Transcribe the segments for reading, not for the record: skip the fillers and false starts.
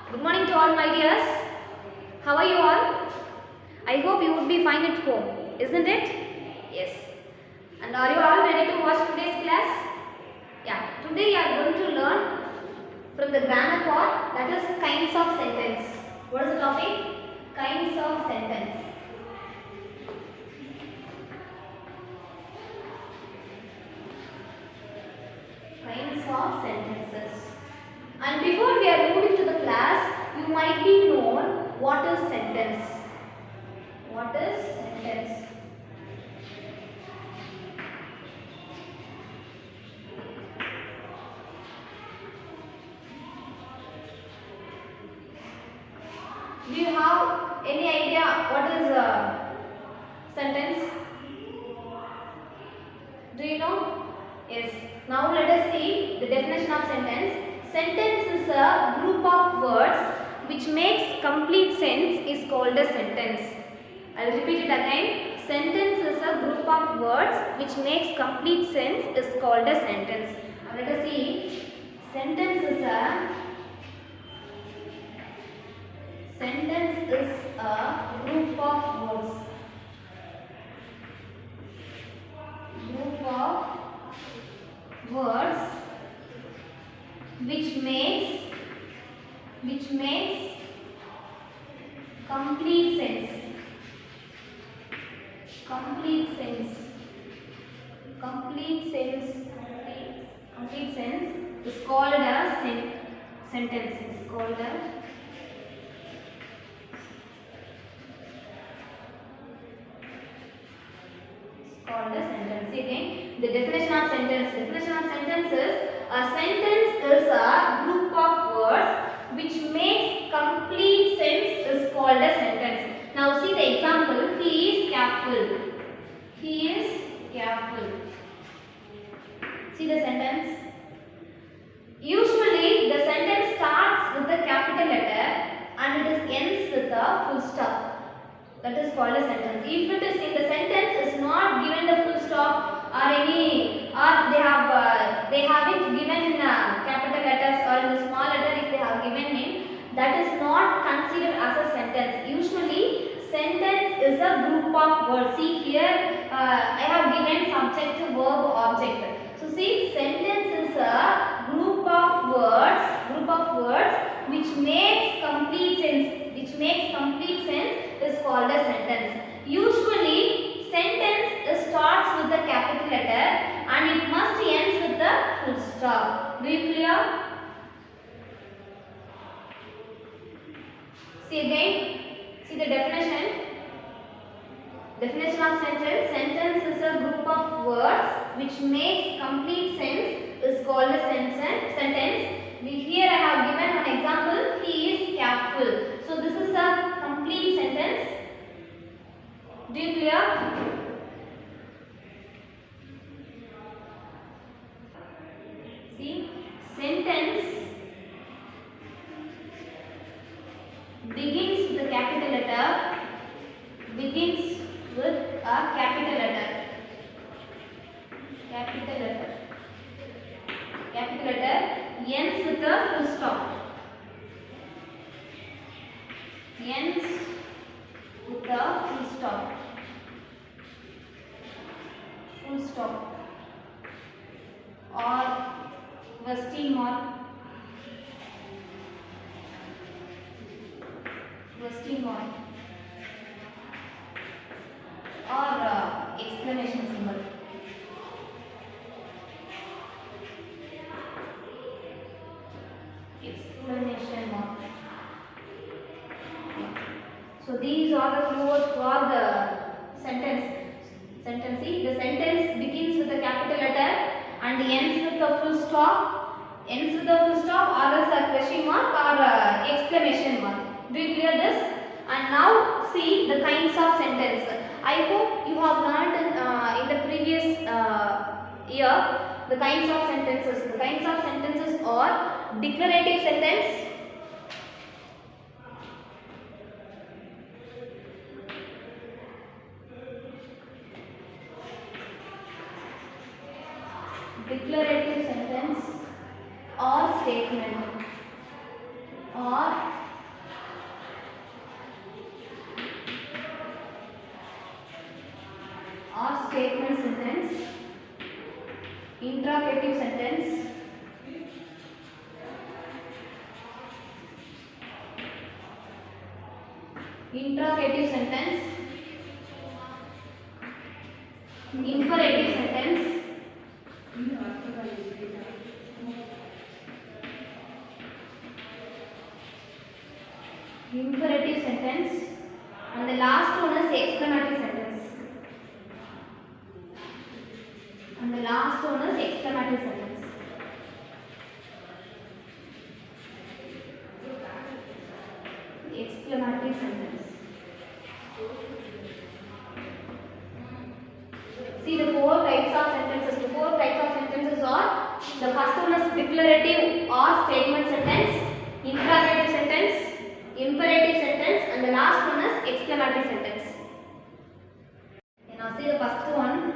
Good morning to all my dears. How are you all? I hope you would be fine at home, isn't it? Yes. And are you all ready to watch today's class? Yeah. Today you are going to learn from the grammar part, that is kinds of sentence. What is the topic? Kinds of sentence. Kinds of sentences. And before we are moving to the class, you might be known what is sentence. What is sentence? Do you have any idea what is a sentence? Do you know? Yes. Now let us see the definition of sentence. Sentence is a group of words which makes complete sense is called a sentence. I will repeat it again. Sentence is a group of words which makes complete sense is called a sentence. Now let us see. Sentence is a group of words. Group of words which makes complete sense. Complete sense is called a sentence. Is called a sentence. Again, the definition of sentence. Definition of sentence is a sentence is a group of words which makes complete sense is called a sentence. Now see the example. He is careful. He is careful. See the sentence. Usually the sentence starts with a capital letter and it ends with a full stop. That is called a sentence. If it is in the sentence is not given the full stop or any or they haven't given in capital letters or in the small letter if they have given in, that is not considered as a sentence. Usually sentence is a group of words. See here I have given subject, verb, object. So see, sentence is a group of words which makes complete sense. Is called a sentence. Usually sentence starts with a capital letter and it must ends with a full stop. Do you clear? See again. See the definition. Definition of sentence. Sentence is a group of words which makes complete sense is called a sentence. Here I have given one example. He is careful. So this is a complete sentence. Do you clear? See, sentence begins with a capital letter. Begins with a capital letter. Capital letter. Capital letter ends with a full stop. Ends with a full stop. Full stop. Or question mark. Question mark. Or exclamation symbol. Exclamation mark. So these are the keywords for the sentence. See, the sentence begins with a capital letter and ends with a full stop. Ends with a full stop or else a question mark or exclamation mark. Do you clear this? And now see the kinds of sentence. I hope you have learned in the previous year the kinds of sentences. The kinds of sentences are declarative sentence. Declarative sentence or statement. or statement sentence, interrogative sentence, imperative sentence, imperative sentence, and the last one is exclamatory sentence. And the last one is exclamatory sentence. Exclamatory sentence. See the four types of sentences. The four types of sentences are, the first one is declarative or statement sentence, interrogative sentence, imperative sentence, and the last one is exclamatory sentence. And now see the first one.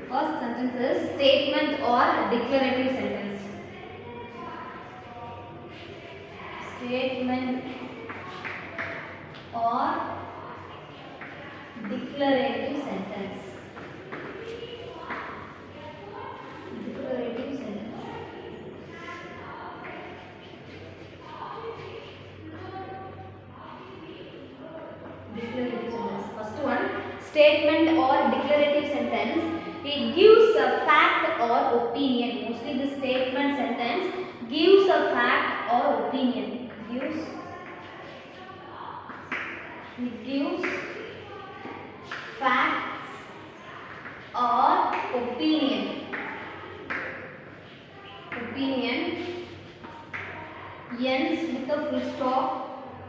First sentence is statement or declarative sentence. Statement or declarative sentence. Declarative sentence. Declarative sentence. First one, statement or declarative sentence. It gives a fact or opinion. Mostly the statement sentence gives a fact or opinion. It gives facts or opinion. Opinion ends with a full stop.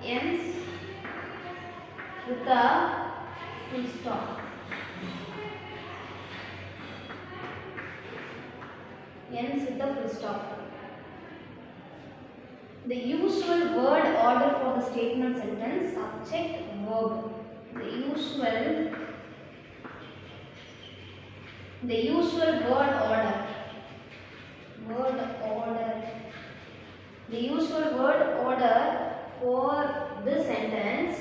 Ends with a full stop. Ends with a full stop. The usual word order for the statement sentence: subject, verb. The usual word order. The usual word order for this sentence.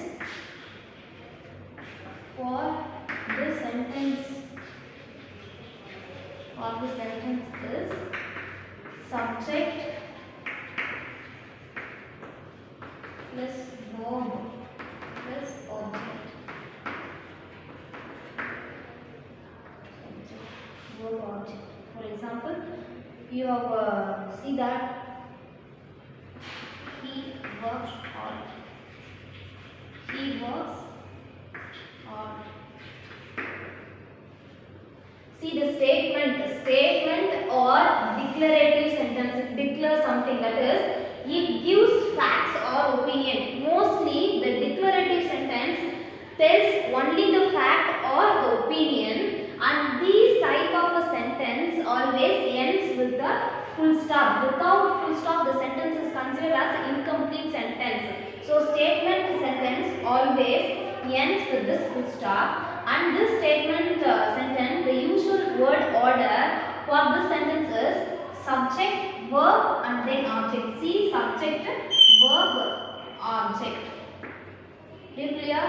Is subject plus verb plus object. Verb object. For example, you have see that he works hard. He works hard. See the statement or declarative sentence. It declares something, that is, it gives facts or opinion. Mostly the declarative sentence tells only the fact or the opinion, and these type of a sentence always ends with the full stop. Without full stop, the sentence is considered as incomplete sentence. So statement sentence always ends with this full stop, and this statement sentence, the usual word order for this sentence is subject, verb, and then object. See, subject, verb, object. Is it clear?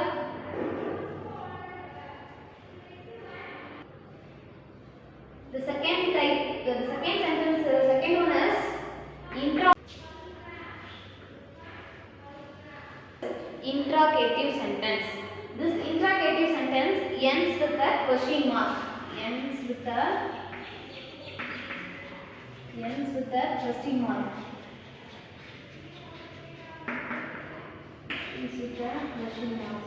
The second one is interrogative sentence. This interrogative sentence ends with a question mark. Ends with a question mark. This is the question mark.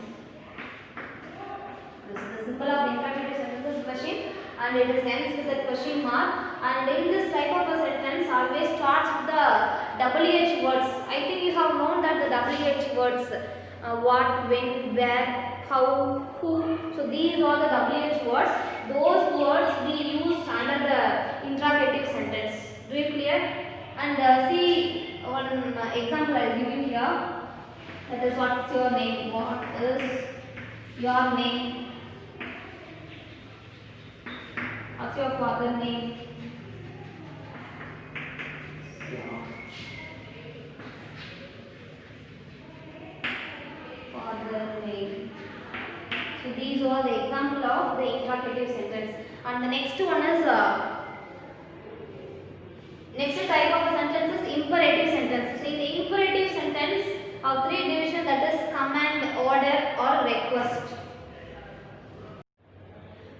This is the symbol of the interrogative sentence is question, and it is ends with a question mark. And in this type of a sentence always starts with the WH words. I think you have known that the WH words, what, when, where, how, who. So these are the WH words. Those words we use under the interrogative sentence. Do you clear? And see one example I will give you here. That is, what's your name? What is your name? What's your father's name? father made. So these are the example of the interrogative sentence. And the next one is next type of sentence is imperative sentence. So in the imperative sentence have three divisions, that is command, order or request.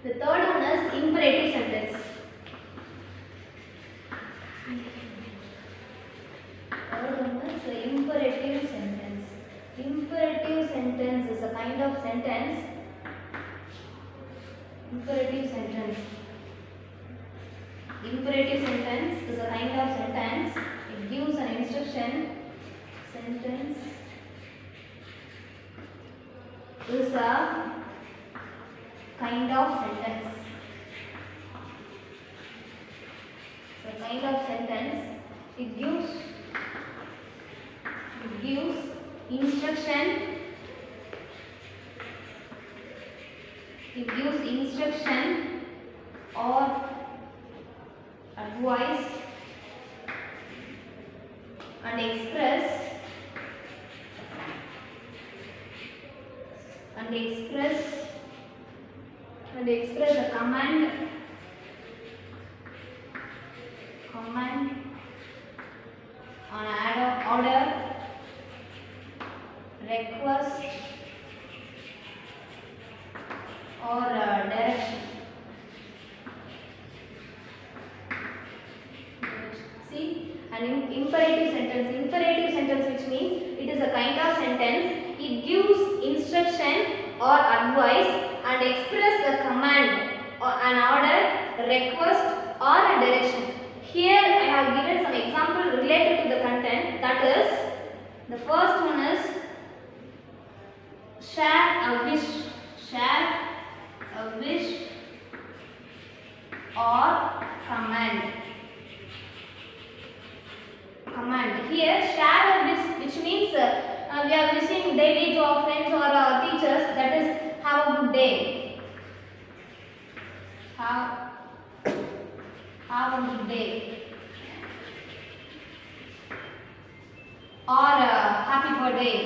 The third one is imperative sentence. Third one is the imperative sentence. Imperative sentence is a kind of sentence. Imperative sentence. Imperative sentence is a kind of sentence. It gives an instruction. Sentence is a kind of sentence. So kind of sentence. It gives instruction. It gives instruction or advice and express a command on order, request or direction. See, an imperative sentence which means it is a kind of sentence. It gives instruction or advice and express a command or an order, request or a direction. Here I have given some example related to the content. That is, the first one is share a wish or command. Here share a wish, which means we are wishing daily to our friends or our teachers, that is have a good day. Have a good day. Or happy birthday.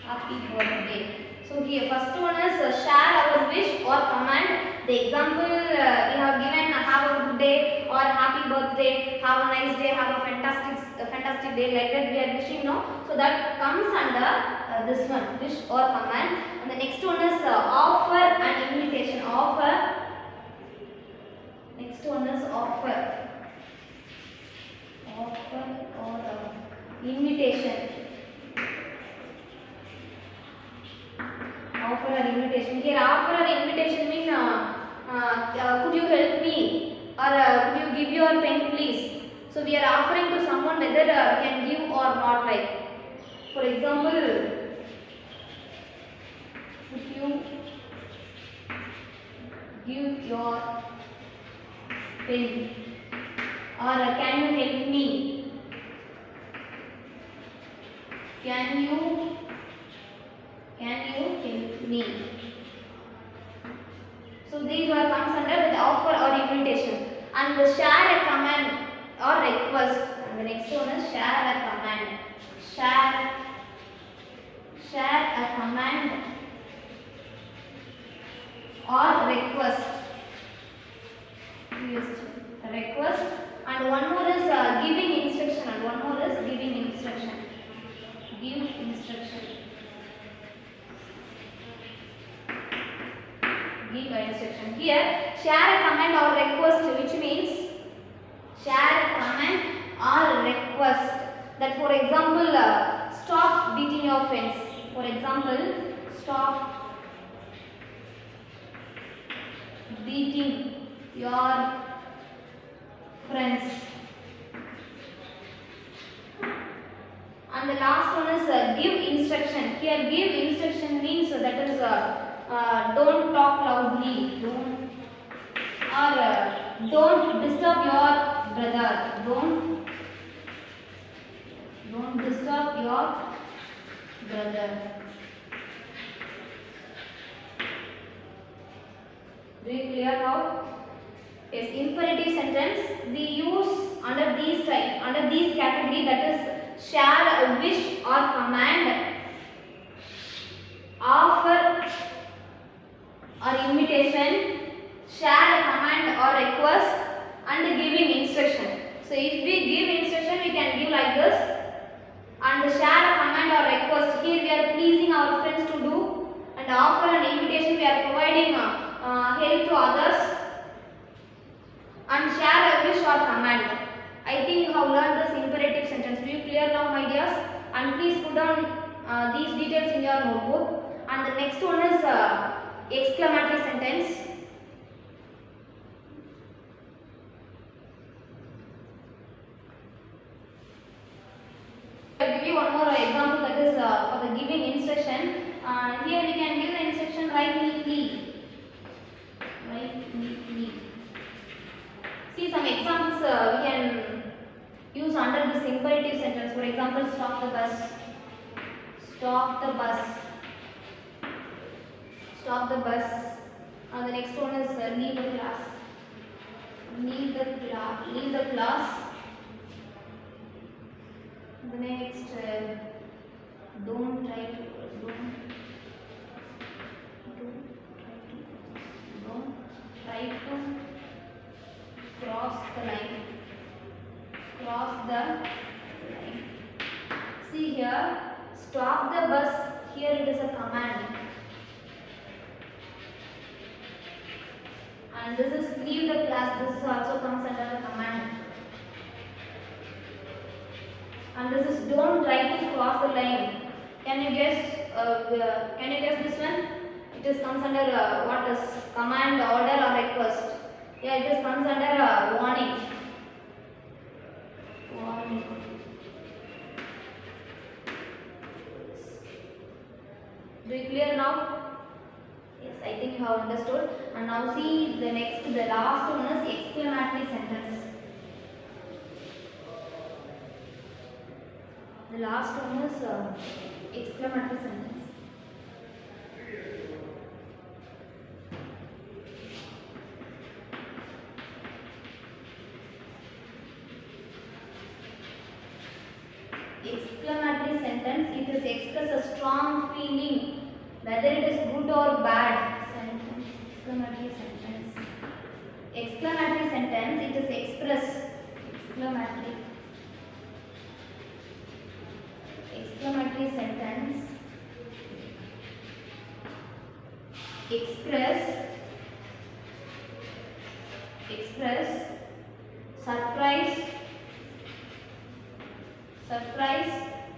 Happy birthday. So here first one is share our wish or command. The example we have given, have a good day or happy birthday, have a nice day, have a fantastic day, like that we are wishing, no? So that comes under this one, wish or command. And the next one is offer and invitation. Next one is offer or invitation. Offer or invitation. Here offer or invitation means could you help me, or could you give your pen please. So we are offering to someone whether can give or not, like for example, could you give your pen, or can you help me, can you help me. So these are comes under the offer or invitation. And the share a command or request. And the next one is share a command. Share a command or request. Request. And one more is giving instruction. Give instruction. Give instruction. Here, share a command or request, which means share a command or request. That for example, stop beating your friends. For example, stop beating your friends. And the last one is give instruction. Here, give instruction means that is don't talk loudly, don't disturb your brother, don't disturb your brother. Do you clear now? Yes, imperative sentence we use under these category, that is share a wish or command, offer or invitation, share a command or request, and giving instruction. So if we give instruction, we can give like this, and share a command or request. Here we are pleasing our friends to do, and offer an invitation, we are providing help to others, and share a wish or command. I think you have learned this imperative sentence. Do you clear now, my dears? And please put down these details in your notebook. And the next one is exclamatory sentence. I will give you one more example, that is for the giving instruction. Here we can give the instruction write neatly. Write neatly. See some examples we can use under this imperative sentence. For example, stop the bus. Stop the bus. Stop the bus. The next one is leave the class. Leave the class. Leave the class. The next, don't try to cross the line. Cross the line. See here, stop the bus. Here it is a command. And this is leave the class. This is also comes under the command. And this is don't try to cross the line. Can you guess? This one? It is comes under what is command, order, or request. Yeah, it is comes under warning. Warning. Do you clear now? Yes, I think you have understood. And now see the last one is exclamatory sentence. The last one is exclamatory sentence. Exclamatory sentence, it is express a strong feeling, whether it is good or bad. Sentence. Exclamatory sentence. Exclamatory sentence, it is express. Exclamatory. Exclamatory sentence. Express surprise,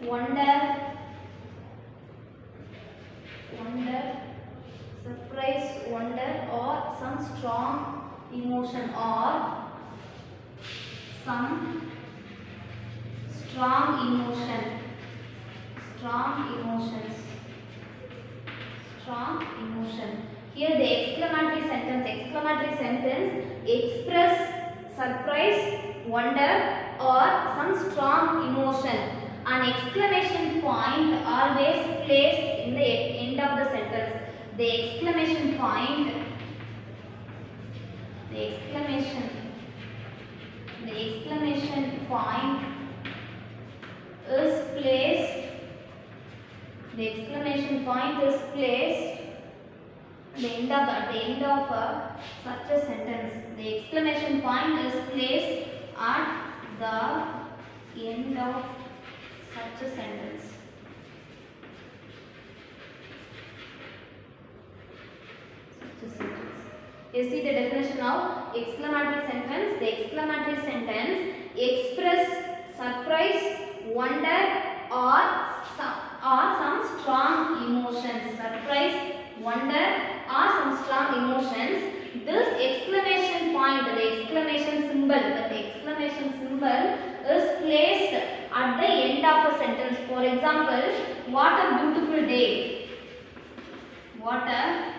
wonder, surprise, wonder, or some strong emotion, or some strong emotion. Strong emotions. Here the exclamatory sentence express surprise, wonder, or some strong emotion. An exclamation point always placed in the end of the sentence. The exclamation point is placed. The exclamation point is placed at the end of such a sentence. The exclamation point is placed at the end of such a sentence. You see the definition now. Exclamatory sentence. The exclamatory sentence express surprise, wonder, or some strong emotions. Surprise, wonder, or some strong emotions. This exclamation point, the exclamation symbol is placed at the end of a sentence. For example, what a beautiful day. What a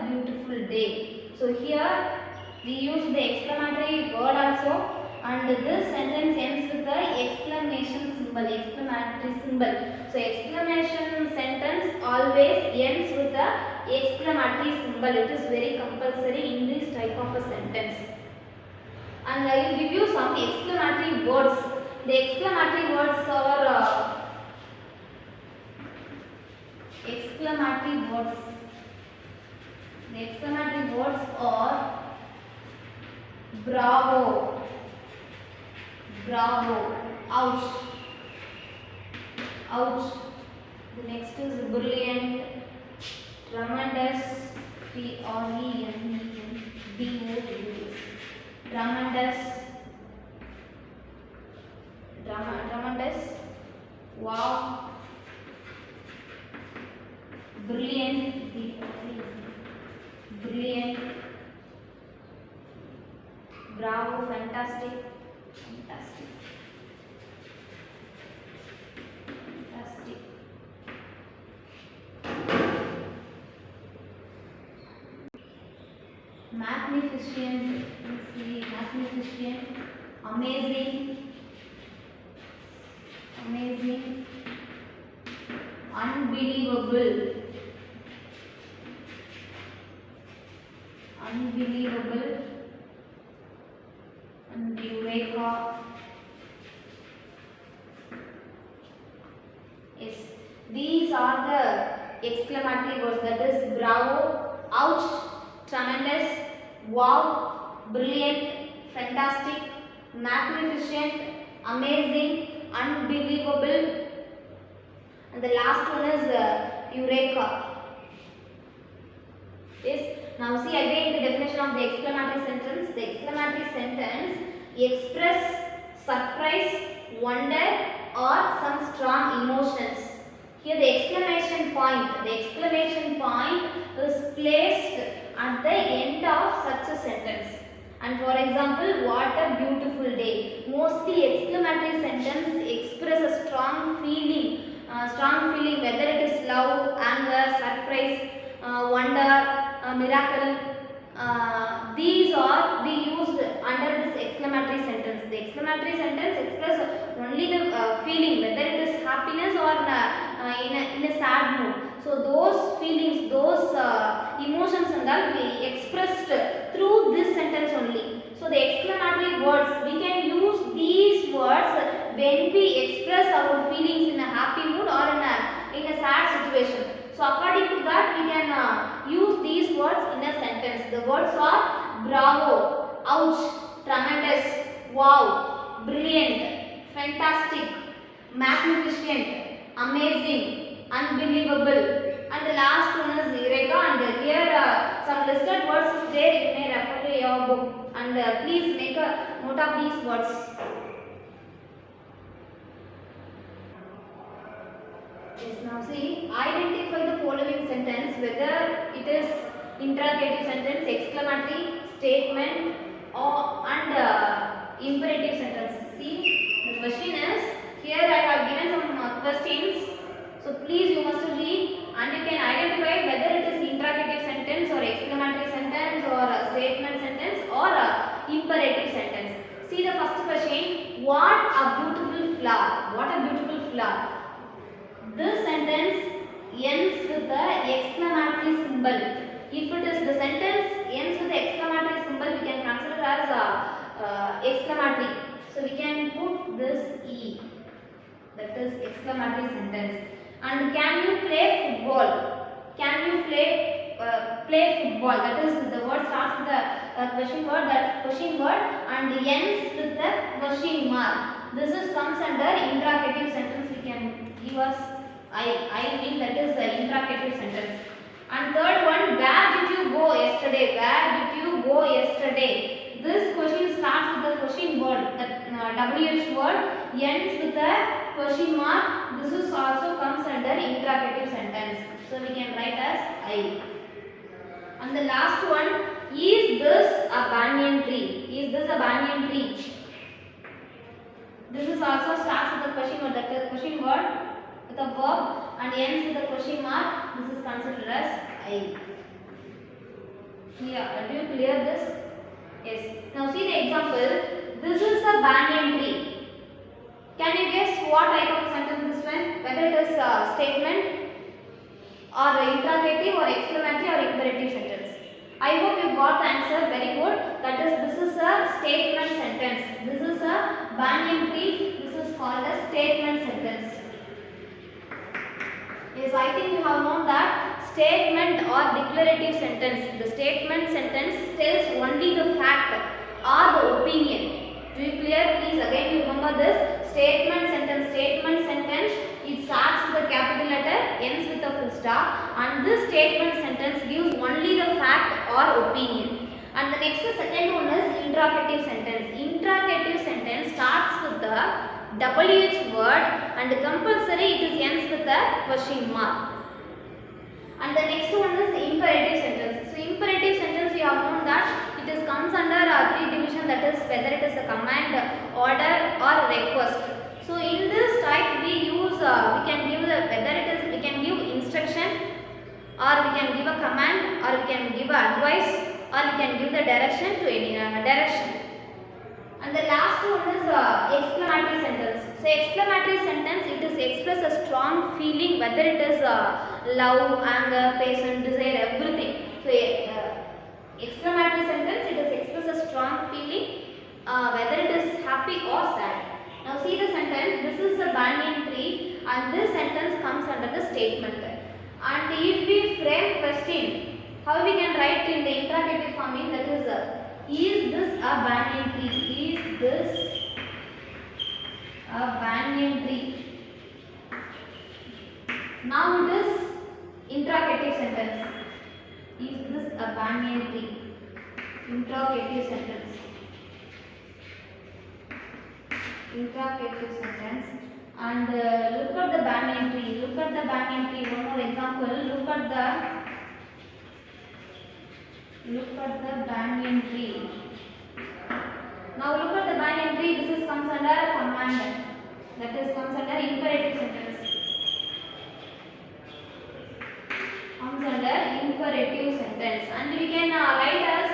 beautiful day. So here we use the exclamatory word also, and this sentence ends with the exclamation symbol, exclamatory symbol. So exclamation sentence always ends with the exclamatory symbol. It is very compulsory in this type of a sentence. And I will give you some exclamatory words. The exclamatory words are exclamatory words. The exclamatory words are bravo, bravo, ouch, ouch. The next is brilliant, tremendous, tremendous, tremendous, tremendous, wow, brilliant, brilliant, bravo, fantastic, fantastic, fantastic, magnificent, magnificent, amazing, amazing, unbelievable, unbelievable, and eureka. Yes, these are the exclamatory words, that is bravo, ouch, tremendous, wow, brilliant, fantastic, magnificent, amazing, unbelievable, and the last one is eureka. Yes. Now see again the definition of the exclamatory sentence. The exclamatory sentence express surprise, wonder, or some strong emotions. Here the exclamation point is placed at the end of such a sentence. And for example, what a beautiful day. Mostly exclamatory sentence express a strong feeling, whether it is love, anger, surprise, wonder, miracle. These are be used under this exclamatory sentence. The exclamatory sentence express only the feeling, whether it is happiness or in a sad mood. So those feelings, those emotions and all be expressed through this sentence only. So the exclamatory words, we can use these words when we express our feelings in a happy mood or in a sad situation. So according to that, we can use these words in a sentence. The words are bravo, ouch, tremendous, wow, brilliant, fantastic, magnificent, amazing, unbelievable, and the last one is eureka. And here some listed words is there. You may refer to your book, and please make a note of these words. Yes, now see, identify the following sentence, whether it is interrogative sentence, exclamatory statement, and imperative sentence. See, the question is, here I have given some questions. So please you must read and you can identify whether it is interrogative sentence or exclamatory sentence or a statement sentence or a imperative sentence. See the first question, what a beautiful flower. What a beautiful flower. This sentence ends with the exclamatory symbol. If it is the sentence ends with the exclamatory symbol, we can consider as exclamatory. So we can put this E. That is exclamatory sentence. And can you play football? Can you play football? That is the word starts with the question word. That question word and ends with the question mark. This is comes under interrogative sentence. We can give us I mean that is the interrogative sentence. And third one, where did you go yesterday? Where did you go yesterday? This question starts with the question word, the WH word, ends with the question mark. This is also comes under interrogative sentence. So we can write as I. And the last one, is this a banyan tree? Is this a banyan tree? This is also starts with the question word, that is question word with a verb and ends with the question mark. This is considered as I. Yeah, do you clear this? Yes. Now see the example. This is a banyan tree. Can you guess what type of sentence this one? Whether it is a statement, or interrogative or exclamatory or imperative sentence. I hope you got the answer. Very good. That is, this is a statement sentence. This is a banyan tree. This is called a statement sentence. Yes, I think you have known that statement or declarative sentence. The statement sentence tells only the fact or the opinion. Do you clear? Please again you remember this statement sentence. Statement sentence, it starts with a capital letter, ends with a full stop, and this statement sentence gives only the fact or opinion. And the next, the second one is interrogative sentence. Interrogative sentence starts with the WH word and compulsory it is ends with a question mark. And the next one is imperative sentence. So imperative sentence, you have known that it is comes under three division, that is whether it is a command, order or request. So in this type we use we can give the whether it is we can give instruction, or we can give a command, or we can give advice, or we can give the direction to any direction. And the last one is exclamatory sentence. So exclamatory sentence, it is express a strong feeling, whether it is love, anger, passion, desire, everything. So exclamatory sentence, it is express a strong feeling, whether it is happy or sad. Now see the sentence. This is a banyan tree, and this sentence comes under the statement. And if we frame question, how we can write in the interrogative form? That is this a banyan tree? Is this a banyan tree? Now it is interrogative sentence. Is this a banyan tree? Interrogative sentence. Interrogative sentence. And look at the banyan tree. Look at the banyan tree. One more example. Look at the banyan tree. Now look at the banyan tree. This is comes under command. That is comes under imperative sentence. Comes under imperative sentence. And we can write as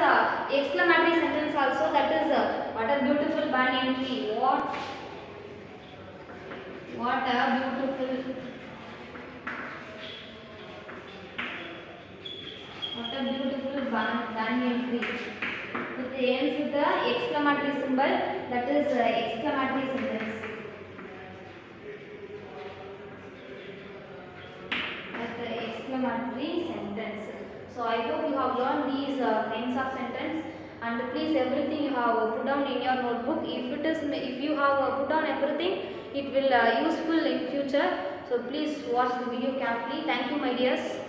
exclamatory sentence also. That is what a beautiful banyan tree. What a beautiful banyan tree. It ends with the exclamatory symbol, that is exclamatory sentence. That exclamatory sentence. So I hope you have learned these kinds of sentence, and please everything you have put down in your notebook. If you have put down everything, it will useful in future. So please watch the video carefully. Thank you, my dears.